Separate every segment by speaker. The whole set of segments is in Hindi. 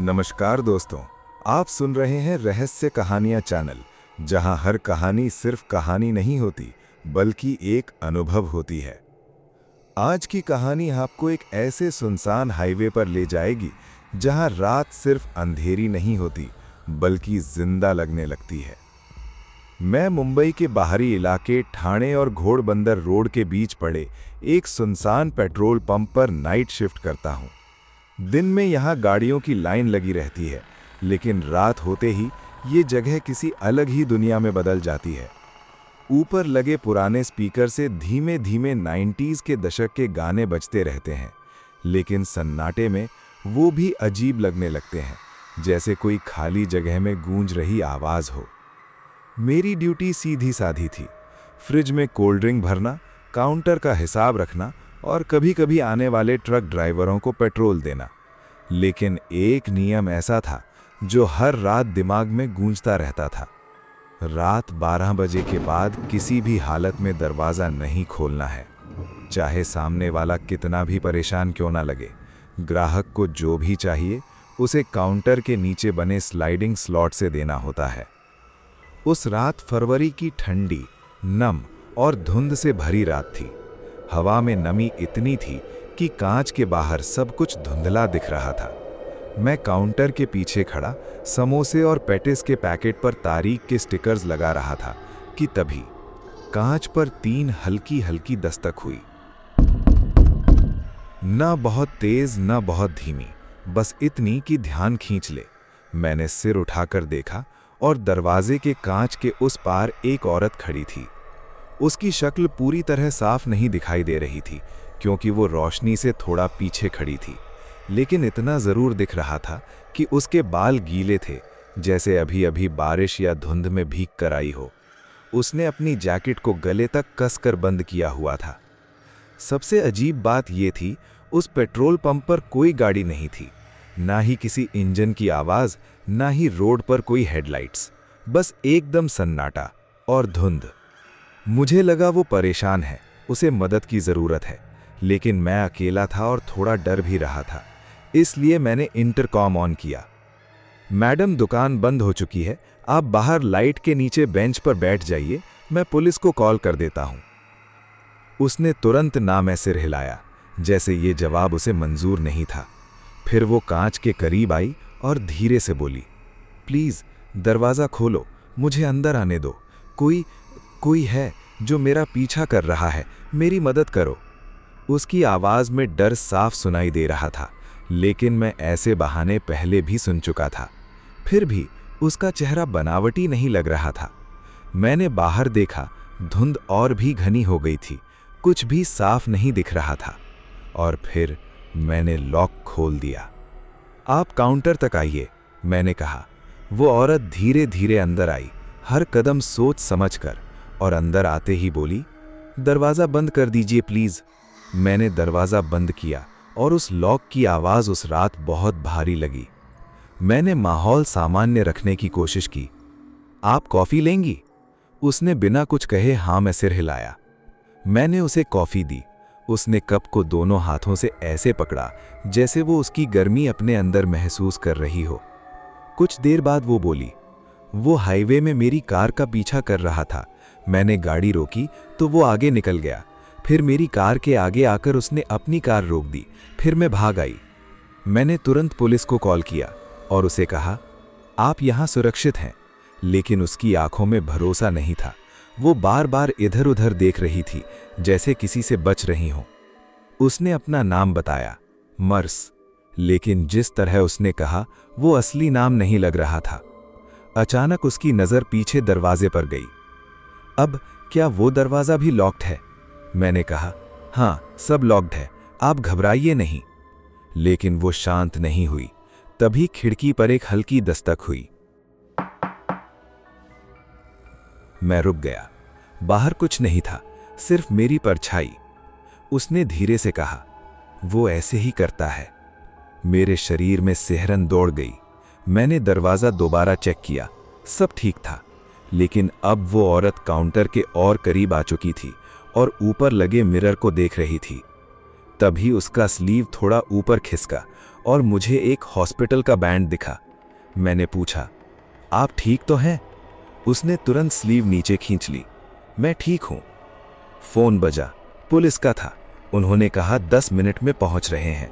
Speaker 1: नमस्कार दोस्तों, आप सुन रहे हैं रहस्य कहानियां चैनल, जहां हर कहानी सिर्फ कहानी नहीं होती बल्कि एक अनुभव होती है। आज की कहानी आपको एक ऐसे सुनसान हाईवे पर ले जाएगी जहां रात सिर्फ अंधेरी नहीं होती बल्कि जिंदा लगने लगती है। मैं मुंबई के बाहरी इलाके ठाणे और घोड़बंदर रोड के बीच पड़े एक सुनसान पेट्रोल पंप पर नाइट शिफ्ट करता हूं। दिन में यहाँ गाड़ियों की लाइन लगी रहती है, लेकिन रात होते ही ये जगह किसी अलग ही दुनिया में बदल जाती है। ऊपर लगे पुराने स्पीकर से धीमे धीमे 90s के दशक के गाने बजते रहते हैं, लेकिन सन्नाटे में वो भी अजीब लगने लगते हैं, जैसे कोई खाली जगह में गूंज रही आवाज़ हो। मेरी ड्यूटी सीधी साधी थी, फ्रिज में कोल्ड ड्रिंक भरना, काउंटर का हिसाब रखना और कभी-कभी आने वाले ट्रक ड्राइवरों को पेट्रोल देना। लेकिन एक नियम ऐसा था जो हर रात दिमाग में गूंजता रहता था। रात 12 बजे के बाद किसी भी हालत में दरवाज़ा नहीं खोलना है, चाहे सामने वाला कितना भी परेशान क्यों ना लगे। ग्राहक को जो भी चाहिए उसे काउंटर के नीचे बने स्लाइडिंग स्लॉट से देना होता है। उस रात फरवरी की ठंडी, नम और धुंध से भरी रात थी। हवा में नमी इतनी थी कि कांच के बाहर सब कुछ धुंधला दिख रहा था। मैं काउंटर के पीछे खड़ा समोसे और पैटिस के पैकेट पर तारीख के स्टिकर्स लगा रहा था कि तभी कांच पर 3 हल्की हल्की दस्तक हुई। न बहुत तेज न बहुत धीमी, बस इतनी कि ध्यान खींच ले। मैंने सिर उठाकर देखा और दरवाजे के कांच के उस पार एक औरत खड़ी थी। उसकी शक्ल पूरी तरह साफ नहीं दिखाई दे रही थी क्योंकि वो रोशनी से थोड़ा पीछे खड़ी थी, लेकिन इतना ज़रूर दिख रहा था कि उसके बाल गीले थे, जैसे अभी अभी बारिश या धुंध में भीग कर आई हो। उसने अपनी जैकेट को गले तक कसकर बंद किया हुआ था। सबसे अजीब बात ये थी, उस पेट्रोल पंप पर कोई गाड़ी नहीं थी, ना ही किसी इंजन की आवाज़, ना ही रोड पर कोई हेडलाइट्स, बस एकदम सन्नाटा और धुंध। मुझे लगा वो परेशान है, उसे मदद की ज़रूरत है, लेकिन मैं अकेला था और थोड़ा डर भी रहा था, इसलिए मैंने इंटरकॉम ऑन किया। मैडम, दुकान बंद हो चुकी है, आप बाहर लाइट के नीचे बेंच पर बैठ जाइए, मैं पुलिस को कॉल कर देता हूँ। उसने तुरंत ना में सिर हिलाया, जैसे ये जवाब उसे मंजूर नहीं था। फिर वो कांच के करीब आई और धीरे से बोली, प्लीज़ दरवाज़ा खोलो, मुझे अंदर आने दो। कोई है जो मेरा पीछा कर रहा है, मेरी मदद करो। उसकी आवाज़ में डर साफ सुनाई दे रहा था, लेकिन मैं ऐसे बहाने पहले भी सुन चुका था। फिर भी उसका चेहरा बनावटी नहीं लग रहा था। मैंने बाहर देखा, धुंध और भी घनी हो गई थी, कुछ भी साफ नहीं दिख रहा था। और फिर मैंने लॉक खोल दिया। आप काउंटर तक आइए, मैंने कहा। वो औरत धीरे धीरे अंदर आई, हर कदम सोच समझ कर, और अंदर आते ही बोली, दरवाज़ा बंद कर दीजिए प्लीज़। मैंने दरवाज़ा बंद किया और उस लॉक की आवाज़ उस रात बहुत भारी लगी। मैंने माहौल सामान्य रखने की कोशिश की। आप कॉफ़ी लेंगी? उसने बिना कुछ कहे हाँ में सिर हिलाया। मैंने उसे कॉफ़ी दी। उसने कप को दोनों हाथों से ऐसे पकड़ा जैसे वो उसकी गर्मी अपने अंदर महसूस कर रही हो। कुछ देर बाद वो बोली, वो हाईवे में मेरी कार का पीछा कर रहा था। मैंने गाड़ी रोकी तो वो आगे निकल गया। फिर मेरी कार के आगे आकर उसने अपनी कार रोक दी। फिर मैं भाग आई। मैंने तुरंत पुलिस को कॉल किया और उसे कहा, आप यहाँ सुरक्षित हैं। लेकिन उसकी आंखों में भरोसा नहीं था। वो बार बार इधर उधर देख रही थी, जैसे किसी से बच रही हो। उसने अपना नाम बताया, मर्स, लेकिन जिस तरह उसने कहा वो असली नाम नहीं लग रहा था। अचानक उसकी नज़र पीछे दरवाजे पर गई। अब क्या वो दरवाज़ा भी लॉक्ड है? मैंने कहा, हाँ, सब लॉक्ड है, आप घबराइए नहीं। लेकिन वो शांत नहीं हुई। तभी खिड़की पर एक हल्की दस्तक हुई। मैं रुक गया। बाहर कुछ नहीं था, सिर्फ मेरी परछाई। उसने धीरे से कहा, वो ऐसे ही करता है। मेरे शरीर में सिहरन दौड़ गई। मैंने दरवाज़ा दोबारा चेक किया, सब ठीक था। लेकिन अब वो औरत काउंटर के और करीब आ चुकी थी और ऊपर लगे मिरर को देख रही थी। तभी उसका स्लीव थोड़ा ऊपर खिसका और मुझे एक हॉस्पिटल का बैंड दिखा। मैंने पूछा, आप ठीक तो हैं? उसने तुरंत स्लीव नीचे खींच ली। मैं ठीक हूं। फोन बजा, पुलिस का था। उन्होंने कहा 10 मिनट में पहुंच रहे हैं।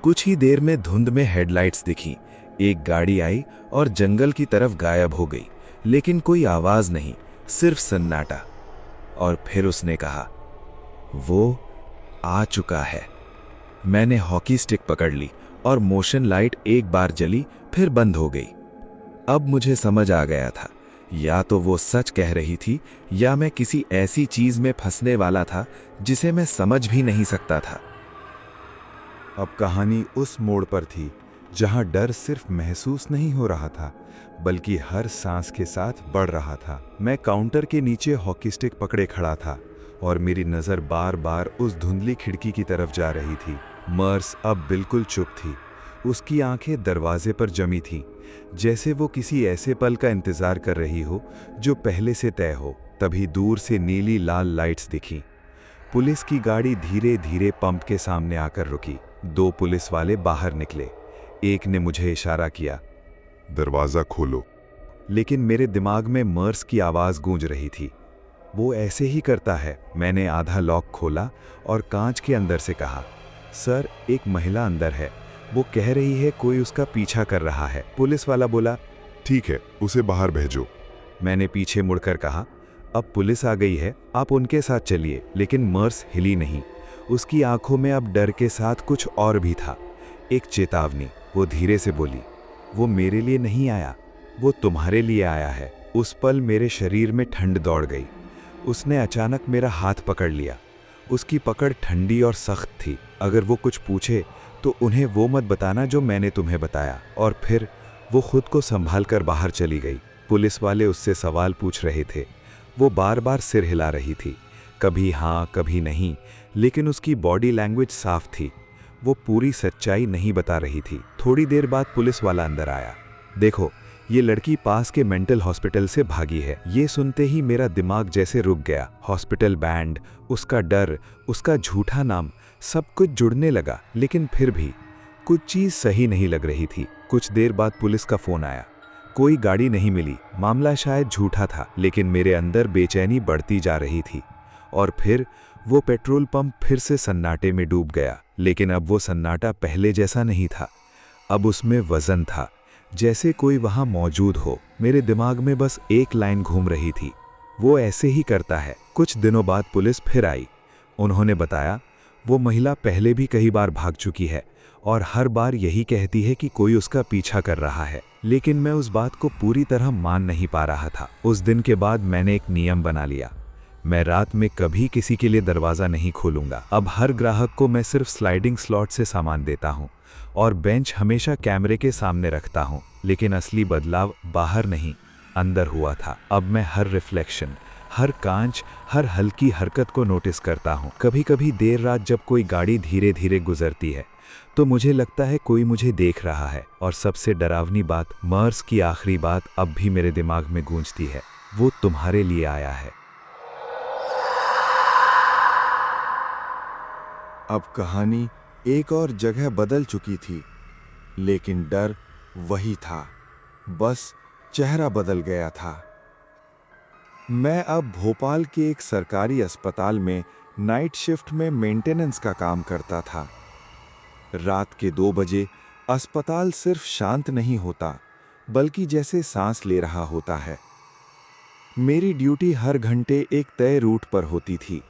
Speaker 1: कुछ ही देर में धुंध में हेडलाइट्स दिखी। एक गाड़ी आई और जंगल की तरफ गायब हो गई, लेकिन कोई आवाज नहीं, सिर्फ सन्नाटा। और फिर उसने कहा, वो आ चुका है। मैंने हॉकी स्टिक पकड़ ली और मोशन लाइट एक बार जली, फिर बंद हो गई। अब मुझे समझ आ गया था, या तो वो सच कह रही थी या मैं किसी ऐसी चीज में फंसने वाला था जिसे मैं समझ भी नहीं सकता था। अब कहानी उस मोड़ पर थी जहां डर सिर्फ महसूस नहीं हो रहा था, बल्कि हर सांस के साथ बढ़ रहा था। मैं काउंटर के नीचे हॉकी स्टिक पकड़े खड़ा था और मेरी नजर बार बार उस धुंधली खिड़की की तरफ जा रही थी। मर्स अब बिल्कुल चुप थी। उसकी आंखें दरवाजे पर जमी थीं, जैसे वो किसी ऐसे पल का इंतजार कर रही हो जो पहले से तय हो। तभी दूर से नीली लाल लाइट्स दिखीं। पुलिस की गाड़ी धीरे धीरे पंप के सामने आकर रुकी। 2 पुलिस वाले बाहर निकले। एक ने मुझे इशारा किया,
Speaker 2: दरवाजा खोलो।
Speaker 1: लेकिन मेरे दिमाग में मर्स की आवाज गूंज रही थी, वो ऐसे ही करता है। मैंने आधा लॉक खोला और कांच के अंदर से कहा, सर, एक महिला अंदर है, वो कह रही है कोई उसका पीछा कर रहा है। पुलिस वाला बोला,
Speaker 2: ठीक है, उसे बाहर भेजो।
Speaker 1: मैंने पीछे मुड़कर कहा, अब पुलिस आ गई है, आप उनके साथ चलिए। लेकिन मर्स हिली नहीं। उसकी आंखों में अब डर के साथ कुछ और भी था, एक चेतावनी। वो धीरे से बोली, वो मेरे लिए नहीं आया, वो तुम्हारे लिए आया है। उस पल मेरे शरीर में ठंड दौड़ गई। उसने अचानक मेरा हाथ पकड़ लिया। उसकी पकड़ ठंडी और सख्त थी। अगर वो कुछ पूछे तो उन्हें वो मत बताना जो मैंने तुम्हें बताया। और फिर वो खुद को संभाल कर बाहर चली गई। पुलिस वाले उससे सवाल पूछ रहे थे। वो बार बार सिर हिला रही थी, कभी हाँ कभी नहीं, लेकिन उसकी बॉडी लैंग्वेज साफ थी। वो पूरी सच्चाई नहीं बता रही थी। थोड़ी देर बाद पुलिस वाला अंदर आया। देखो, ये लड़की पास के मेंटल हॉस्पिटल से भागी है। ये सुनते ही मेरा दिमाग जैसे रुक गया। हॉस्पिटल बैंड, उसका डर, उसका झूठा नाम, सब कुछ जुड़ने लगा। लेकिन फिर भी कुछ चीज़ सही नहीं लग रही थी। कुछ देर बाद पुलिस का फोन आया। कोई गाड़ी नहीं मिली। मामला शायद झूठा था, लेकिन मेरे अंदर बेचैनी बढ़ती जा रही थी। और फिर वो पेट्रोल पंप फिर से सन्नाटे में डूब गया। लेकिन अब वो सन्नाटा पहले जैसा नहीं था। अब उसमें वजन था, जैसे कोई वहां मौजूद हो। मेरे दिमाग में बस एक लाइन घूम रही थी, वो ऐसे ही करता है। कुछ दिनों बाद पुलिस फिर आई। उन्होंने बताया, वो महिला पहले भी कई बार भाग चुकी है और हर बार यही कहती है कि कोई उसका पीछा कर रहा है। लेकिन मैं उस बात को पूरी तरह मान नहीं पा रहा था। उस दिन के बाद मैंने एक नियम बना लिया, मैं रात में कभी किसी के लिए दरवाज़ा नहीं खोलूंगा। अब हर ग्राहक को मैं सिर्फ स्लाइडिंग स्लॉट से सामान देता हूँ और बेंच हमेशा कैमरे के सामने रखता हूँ। लेकिन असली बदलाव बाहर नहीं, अंदर हुआ था। अब मैं हर रिफ्लेक्शन, हर कांच, हर हल्की हरकत को नोटिस करता हूँ। कभी कभी देर रात जब कोई गाड़ी धीरे धीरे गुजरती है तो मुझे लगता है कोई मुझे देख रहा है। और सबसे डरावनी बात, मर्स की आखिरी बात अब भी मेरे दिमाग में गूंजती है, वो तुम्हारे लिए आया है।
Speaker 3: अब कहानी एक और जगह बदल चुकी थी, लेकिन डर वही था, बस चेहरा बदल गया था। मैं अब भोपाल के एक सरकारी अस्पताल में नाइट शिफ्ट में मेंटेनेंस का काम करता था। रात के 2 बजे अस्पताल सिर्फ शांत नहीं होता, बल्कि जैसे सांस ले रहा होता है। मेरी ड्यूटी हर घंटे एक तय रूट पर होती थी।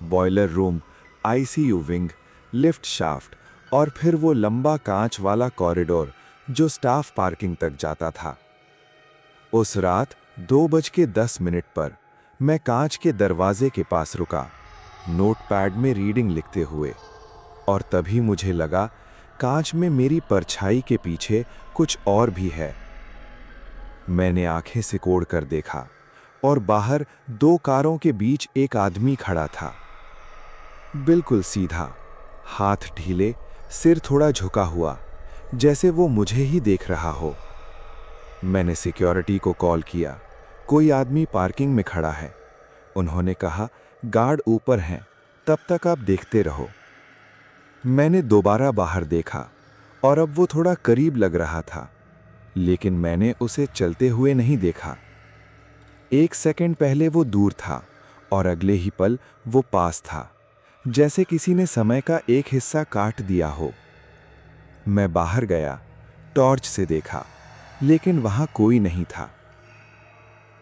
Speaker 3: Boiler room, ICU wing, lift shaft और फिर वो लंबा कांच वाला कॉरिडोर जो स्टाफ पार्किंग तक जाता था। उस रात 2:10 पर मैं कांच के दरवाजे के पास रुका, नोटपैड में रीडिंग लिखते हुए। और तभी मुझे लगा कांच में मेरी परछाई के पीछे कुछ और भी है। मैंने आंखें सिकोड़ कर देखा और बाहर 2 कारों के बीच एक आदमी खड़ा था, बिल्कुल सीधा, हाथ ढीले, सिर थोड़ा झुका हुआ, जैसे वो मुझे ही देख रहा हो। मैंने सिक्योरिटी को कॉल किया, कोई आदमी पार्किंग में खड़ा है। उन्होंने कहा, गार्ड ऊपर हैं, तब तक आप देखते रहो। मैंने दोबारा बाहर देखा और अब वो थोड़ा करीब लग रहा था, लेकिन मैंने उसे चलते हुए नहीं देखा। 1 सेकंड पहले वो दूर था और अगले ही पल वो पास था, जैसे किसी ने समय का एक हिस्सा काट दिया हो। मैं बाहर गया, टॉर्च से देखा, लेकिन वहां कोई नहीं था।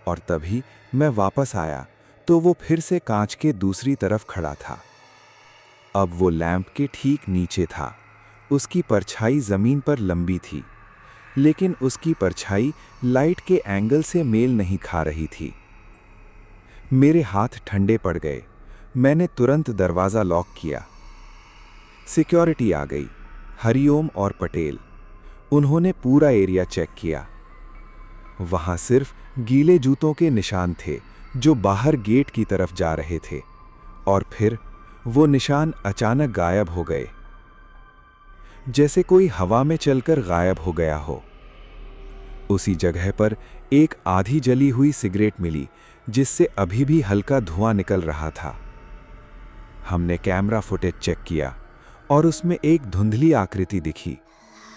Speaker 3: और तभी मैं वापस आया तो वो फिर से कांच के दूसरी तरफ खड़ा था। अब वो लैंप के ठीक नीचे था। उसकी परछाई जमीन पर लंबी थी, लेकिन उसकी परछाई लाइट के एंगल से मेल नहीं खा रही थी। मेरे हाथ ठंडे पड़ गए। मैंने तुरंत दरवाज़ा लॉक किया। सिक्योरिटी आ गई, हरिओम और पटेल। उन्होंने पूरा एरिया चेक किया। वहां सिर्फ गीले जूतों के निशान थे जो बाहर गेट की तरफ जा रहे थे, और फिर वो निशान अचानक गायब हो गए, जैसे कोई हवा में चलकर गायब हो गया हो। उसी जगह पर एक आधी जली हुई सिगरेट मिली, जिससे अभी भी हल्का धुआं निकल रहा था। हमने कैमरा फुटेज चेक किया और उसमें एक धुंधली आकृति दिखी।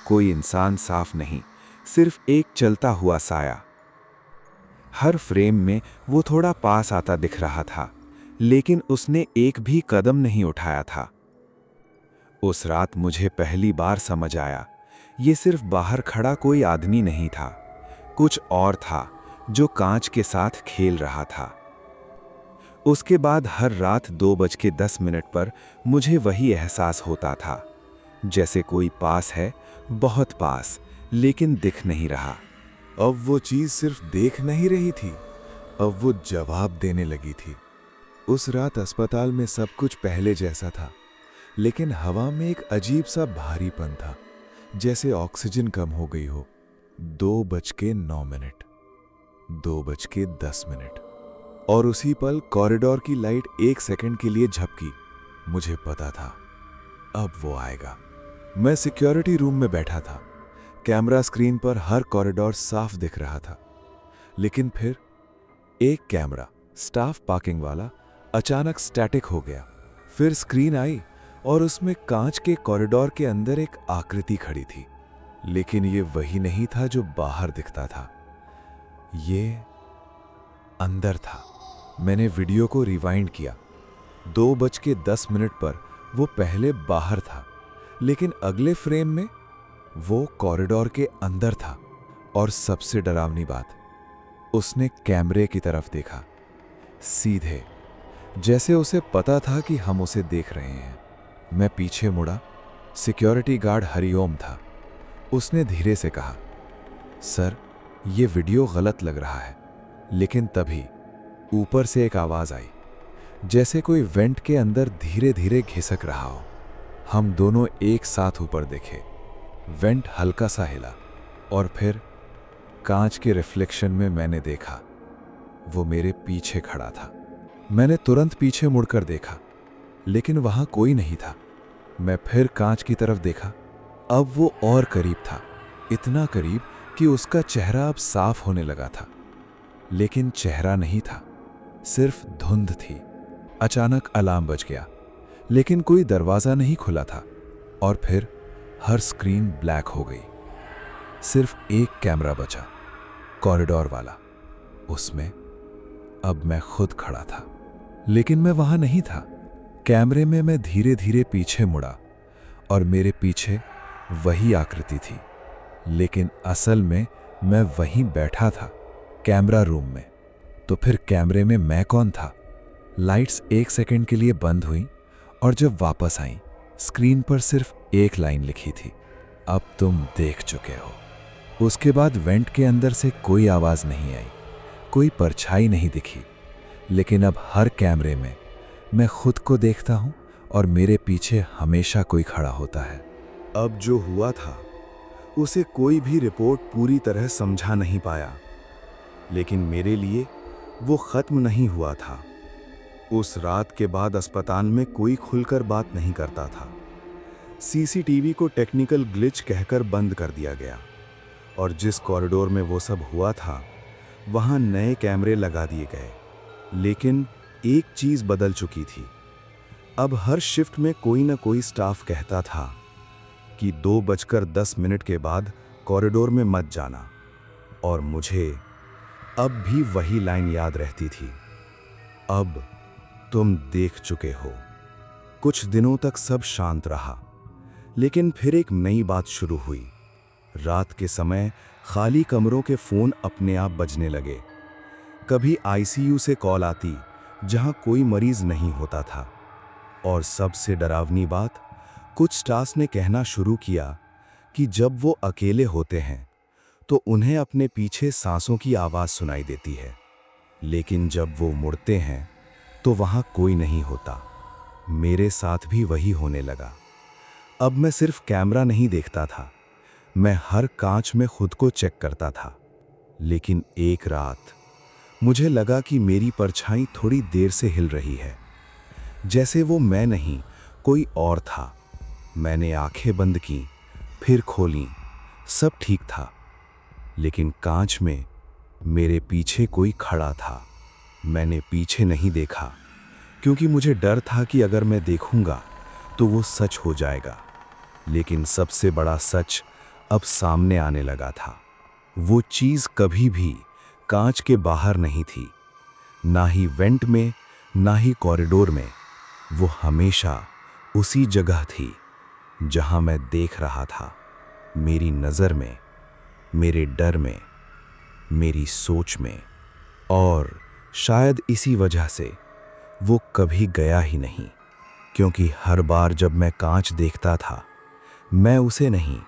Speaker 3: कोई इंसान साफ नहीं, सिर्फ एक चलता हुआ साया। हर फ्रेम में वो थोड़ा पास आता दिख रहा था, लेकिन उसने एक भी कदम नहीं उठाया था। उस रात मुझे पहली बार समझ आया, ये सिर्फ बाहर खड़ा कोई आदमी नहीं था, कुछ और था जो कांच के साथ खेल रहा था। उसके बाद हर रात 2:10 पर मुझे वही एहसास होता था, जैसे कोई पास है, बहुत पास, लेकिन दिख नहीं रहा।
Speaker 1: अब वो चीज सिर्फ देख नहीं रही थी, अब वो जवाब देने लगी थी। उस रात अस्पताल में सब कुछ पहले जैसा था, लेकिन हवा में एक अजीब सा भारीपन था, जैसे ऑक्सीजन कम हो गई हो। 2:09, 2:10, और उसी पल कॉरिडोर की लाइट 1 सेकंड के लिए झपकी। मुझे पता था अब वो आएगा। मैं सिक्योरिटी रूम में बैठा था। कैमरा स्क्रीन पर हर कॉरिडोर साफ दिख रहा था, लेकिन फिर एक कैमरा, स्टाफ पार्किंग वाला, अचानक स्टैटिक हो गया। फिर स्क्रीन आई और उसमें कांच के कॉरिडोर के अंदर एक आकृति खड़ी थी, लेकिन ये वही नहीं था जो बाहर दिखता था, ये अंदर था। मैंने वीडियो को रिवाइंड किया। 2:10 पर वो पहले बाहर था, लेकिन अगले फ्रेम में वो कॉरिडोर के अंदर था। और सबसे डरावनी बात, उसने कैमरे की तरफ देखा, सीधे, जैसे उसे पता था कि हम उसे देख रहे हैं। मैं पीछे मुड़ा। सिक्योरिटी गार्ड हरिओम था। उसने धीरे से कहा, सर, ये वीडियो गलत लग रहा है। लेकिन तभी ऊपर से एक आवाज आई, जैसे कोई वेंट के अंदर धीरे धीरे घिसक रहा हो। हम दोनों एक साथ ऊपर देखे। वेंट हल्का सा हिला और फिर कांच के रिफ्लेक्शन में मैंने देखा, वो मेरे पीछे खड़ा था। मैंने तुरंत पीछे मुड़कर देखा, लेकिन वहां कोई नहीं था। मैं फिर कांच की तरफ देखा। अब वो और करीब था, इतना करीब कि उसका चेहरा अब साफ होने लगा था, लेकिन चेहरा नहीं था, सिर्फ धुंध थी। अचानक अलार्म बज गया, लेकिन कोई दरवाजा नहीं खुला था। और फिर हर स्क्रीन ब्लैक हो गई। सिर्फ एक कैमरा बचा, कॉरिडोर वाला। उसमें अब मैं खुद खड़ा था, लेकिन मैं वहां नहीं था। कैमरे में मैं धीरे धीरे पीछे मुड़ा और मेरे पीछे वही आकृति थी, लेकिन असल में मैं वहीं बैठा था, कैमरा रूम में। तो फिर कैमरे में मैं कौन था? लाइट्स 1 सेकंड के लिए बंद हुई और जब वापस आई, स्क्रीन पर सिर्फ एक लाइन लिखी थी, अब तुम देख चुके हो। उसके बाद वेंट के अंदर से कोई आवाज नहीं आई, कोई परछाई नहीं दिखी, लेकिन अब हर कैमरे में मैं खुद को देखता हूं और मेरे पीछे हमेशा कोई खड़ा होता है।
Speaker 3: अब जो हुआ था उसे कोई भी रिपोर्ट पूरी तरह समझा नहीं पाया, लेकिन मेरे लिए वो खत्म नहीं हुआ था। उस रात के बाद अस्पताल में कोई खुलकर बात नहीं करता था। सीसीटीवी को टेक्निकल ग्लिच कहकर बंद कर दिया गया, और जिस कॉरिडोर में वो सब हुआ था वहां नए कैमरे लगा दिए गए। लेकिन एक चीज बदल चुकी थी। अब हर शिफ्ट में कोई न कोई स्टाफ कहता था कि 2:10 के बाद कॉरिडोर में मत जाना, और मुझे अब भी वही लाइन याद रहती थी, अब तुम देख चुके हो। कुछ दिनों तक सब शांत रहा, लेकिन फिर एक नई बात शुरू हुई। रात के समय खाली कमरों के फ़ोन अपने आप बजने लगे। कभी आईसीयू से कॉल आती जहां कोई मरीज नहीं होता था, और सबसे डरावनी बात, कुछ स्टाफ ने कहना शुरू किया कि जब वो अकेले होते हैं तो उन्हें अपने पीछे सांसों की आवाज़ सुनाई देती है, लेकिन जब वो मुड़ते हैं तो वहां कोई नहीं होता। मेरे साथ भी वही होने लगा। अब मैं सिर्फ कैमरा नहीं देखता था, मैं हर कांच में खुद को चेक करता था। लेकिन एक रात मुझे लगा कि मेरी परछाई थोड़ी देर से हिल रही है, जैसे वो मैं नहीं कोई और था। मैंने आंखें बंद की, फिर खोलीं, सब ठीक था, लेकिन कांच में मेरे पीछे कोई खड़ा था। मैंने पीछे नहीं देखा, क्योंकि मुझे डर था कि अगर मैं देखूंगा तो वो सच हो जाएगा। लेकिन सबसे बड़ा सच अब सामने आने लगा था। वो चीज़ कभी भी कांच के बाहर नहीं थी, ना ही वेंट में, ना ही कॉरिडोर में। वो हमेशा उसी जगह थी जहां मैं देख रहा था, मेरी नज़र में, मेरे डर में, मेरी सोच में। और शायद इसी वजह से वो कभी गया ही नहीं, क्योंकि हर बार जब मैं कांच देखता था, मैं उसे नहीं,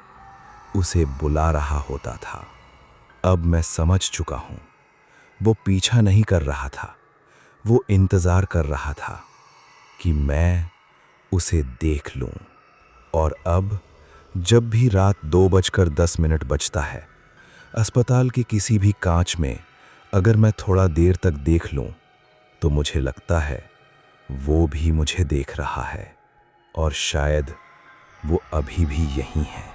Speaker 3: उसे बुला रहा होता था। अब मैं समझ चुका हूं, वो पीछा नहीं कर रहा था, वो इंतज़ार कर रहा था कि मैं उसे देख लूं। और अब जब भी रात 2:10 बजता है, अस्पताल के किसी भी कांच में अगर मैं थोड़ा देर तक देख लूं, तो मुझे लगता है वो भी मुझे देख रहा है, और शायद वो अभी भी यहीं है।